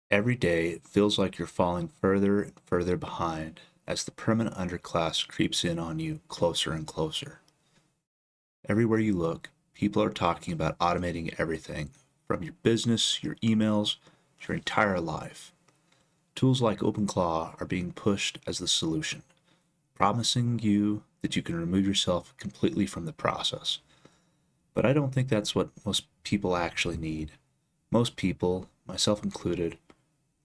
Every day it feels like you're falling further and further behind as the permanent underclass creeps in on you closer and closer. Everywhere you look, people are talking about automating everything, from your business, your emails, your entire life. Tools like OpenClaw are being pushed as the solution, promising you that you can remove yourself completely from the process. But I don't think that's what most people actually need. Most people, myself included,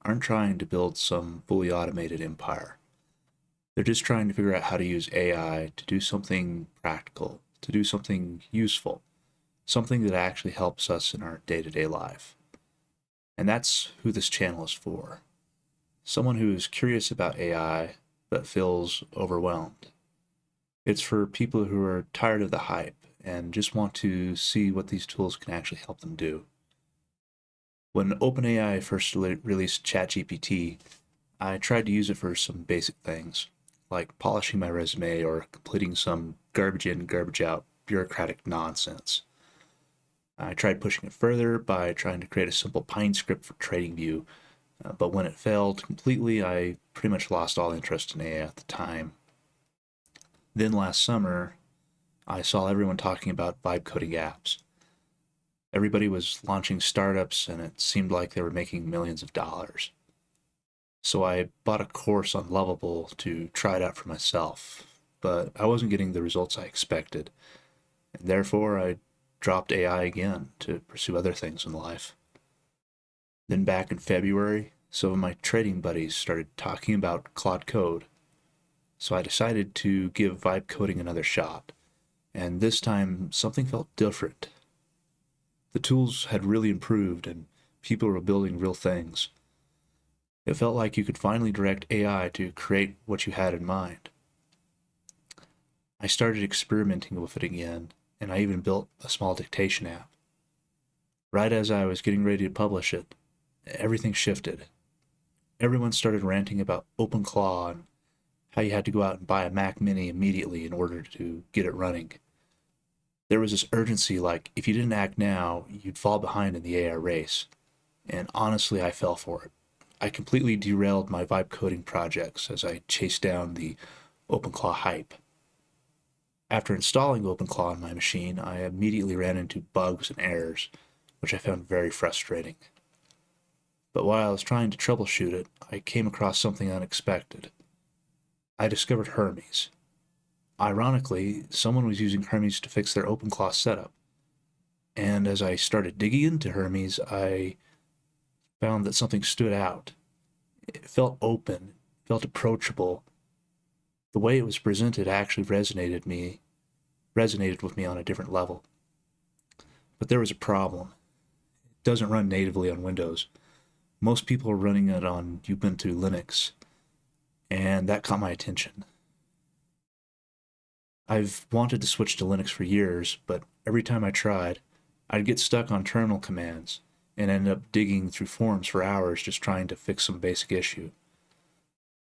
aren't trying to build some fully automated empire. They're just trying to figure out how to use AI to do something practical, to do something useful, something that actually helps us in our day-to-day life. And that's who this channel is for. Someone who is curious about AI but feels overwhelmed. It's for people who are tired of the hype and just want to see what these tools can actually help them do. When OpenAI first released ChatGPT, I tried to use it for some basic things, like polishing my resume or completing some garbage in, garbage out bureaucratic nonsense. I tried pushing it further by trying to create a simple Pine script for TradingView, but when it failed completely, I pretty much lost all interest in AI at the time. Then last summer, I saw everyone talking about vibe coding apps. Everybody was launching startups, and it seemed like they were making millions of dollars. So I bought a course on Lovable to try it out for myself, but I wasn't getting the results I expected, and therefore I dropped AI again to pursue other things in life. Then back in February, some of my trading buddies started talking about Claude Code, so I decided to give vibe coding another shot, and this time something felt different. The tools had really improved, and people were building real things. It felt like you could finally direct AI to create what you had in mind. I started experimenting with it again, and I even built a small dictation app. Right as I was getting ready to publish it, everything shifted. Everyone started ranting about OpenClaw and how you had to go out and buy a Mac Mini immediately in order to get it running. There was this urgency, like if you didn't act now, you'd fall behind in the AI race. And honestly, I fell for it. I completely derailed my vibe coding projects as I chased down the OpenClaw hype. After installing OpenClaw on my machine, I immediately ran into bugs and errors, which I found very frustrating. But while I was trying to troubleshoot it, I came across something unexpected. I discovered Hermes. Ironically, someone was using Hermes to fix their OpenClaw setup. And as I started digging into Hermes, I found that something stood out. It felt open, felt approachable. The way it was presented actually resonated with me on a different level. But there was a problem. It doesn't run natively on Windows. Most people are running it on Ubuntu Linux, and that caught my attention. I've wanted to switch to Linux for years, but every time I tried, I'd get stuck on terminal commands and end up digging through forums for hours just trying to fix some basic issue.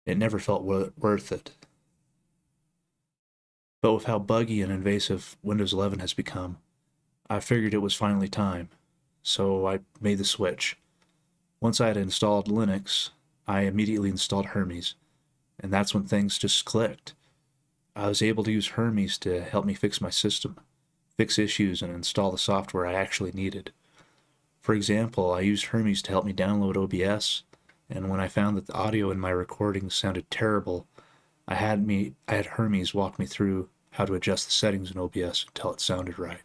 It never felt worth it. But with how buggy and invasive Windows 11 has become, I figured it was finally time, so I made the switch. Once I had installed Linux, I immediately installed Hermes, and that's when things just clicked. I was able to use Hermes to help me fix my system, fix issues, and install the software I actually needed. For example, I used Hermes to help me download OBS, and when I found that the audio in my recordings sounded terrible, I had Hermes walk me through how to adjust the settings in OBS until it sounded right.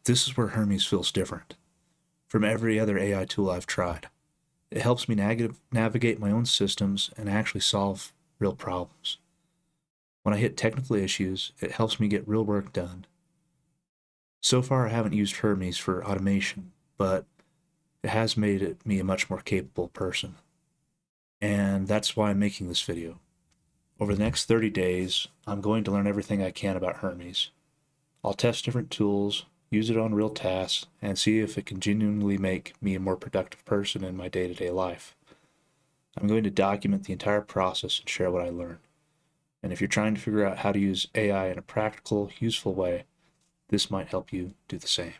This is where Hermes feels different from every other AI tool I've tried. It helps me navigate my own systems and actually solve real problems. When I hit technical issues, it helps me get real work done. So far, I haven't used Hermes for automation, but it has made me a much more capable person. And that's why I'm making this video. Over the next 30 days, I'm going to learn everything I can about Hermes. I'll test different tools, use it on real tasks, and see if it can genuinely make me a more productive person in my day-to-day life. I'm going to document the entire process and share what I learn. And if you're trying to figure out how to use AI in a practical, useful way, this might help you do the same.